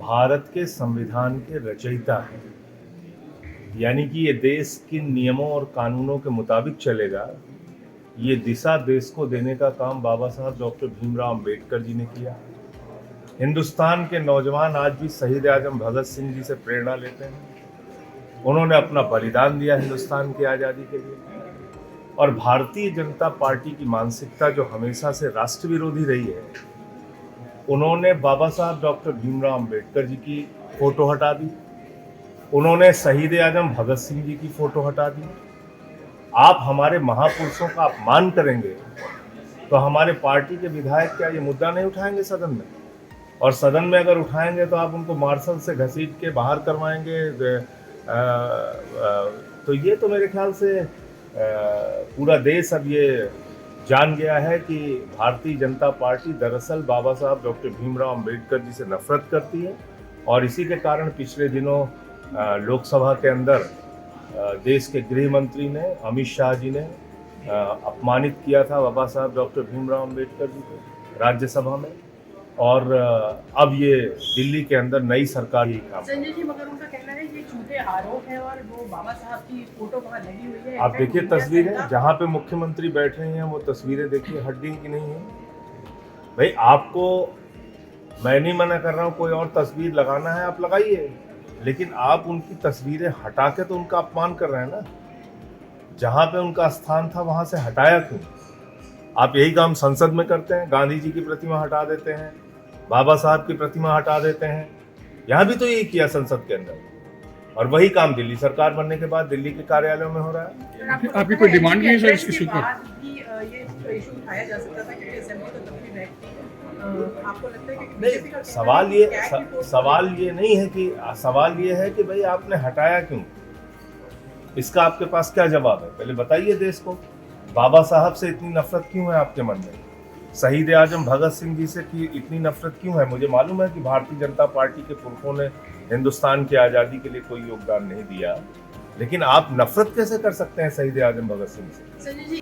भारत के संविधान के रचयिता हैं, यानी कि ये देश किन नियमों और कानूनों के मुताबिक चलेगा, ये दिशा देश को देने का काम बाबा साहब डॉक्टर भीमराव अंबेडकर जी ने किया। हिंदुस्तान के नौजवान आज भी शहीद आजम भगत सिंह जी से प्रेरणा लेते हैं। उन्होंने अपना बलिदान दिया हिंदुस्तान की आज़ादी के लिए। और भारतीय जनता पार्टी की मानसिकता जो हमेशा से राष्ट्र विरोधी रही है, उन्होंने बाबा साहब डॉक्टर भीमराव अंबेडकर जी की फोटो हटा दी, उन्होंने शहीद आजम भगत सिंह जी की फोटो हटा दी। आप हमारे महापुरुषों का अपमान करेंगे तो हमारे पार्टी के विधायक क्या ये मुद्दा नहीं उठाएंगे सदन में? और सदन में अगर उठाएंगे तो आप उनको मार्शल से घसीट के बाहर करवाएंगे। तो ये तो मेरे ख्याल से पूरा देश अब ये जान गया है कि भारतीय जनता पार्टी दरअसल बाबा साहब डॉक्टर भीमराव अंबेडकर जी से नफरत करती है। और इसी के कारण पिछले दिनों लोकसभा के अंदर देश के गृह मंत्री ने, अमित शाह जी ने अपमानित किया था बाबा साहब डॉक्टर भीमराव अंबेडकर जी को राज्यसभा में। और अब ये दिल्ली के अंदर नई सरकार ही काम। संजय जी, मगर उनका कहना है ये झूठे आरोप है और वो बाबा साहब की फोटो वहाँ लगी हुई है। आप देखिए तस्वीरें, जहाँ पे मुख्यमंत्री बैठ रहे हैं वो तस्वीरें देखिए, हड्डी की नहीं है। भाई आपको मैं नहीं मना कर रहा हूँ, कोई और तस्वीर लगाना है आप लगाइए, लेकिन आप उनकी तस्वीरें हटा के तो उनका अपमान कर रहे हैं ना। जहाँ पे उनका स्थान था वहाँ से हटाया क्यों? आप यही काम संसद में करते हैं, गांधी जी की प्रतिमा हटा देते हैं, बाबा साहब की प्रतिमा हटा देते हैं। यहाँ भी तो यही किया संसद के अंदर, और वही काम दिल्ली सरकार बनने के बाद दिल्ली के कार्यालयों में हो रहा है। आपकी कोई डिमांड नहीं है सर इस इशू पर? ये इशू उठाया जा सकता था क्योंकि असेंबली तो तब भी बैठती है। आपको लगता है कि नहीं, सवाल ये नहीं है कि, सवाल ये है कि भाई आपने हटाया क्यों? इसका आपके पास क्या जवाब है? पहले बताइए देश को। बाबा साहब से इतनी नफरत क्यों है आपके मन में? शहीद आजम भगत सिंह जी से की इतनी नफरत क्यों है? मुझे मालूम है कि भारतीय जनता पार्टी के पुरखों ने हिंदुस्तान की आज़ादी के लिए कोई योगदान नहीं दिया, लेकिन आप नफरत कैसे कर सकते हैं शहीद आजम भगत सिंह से? संजय जी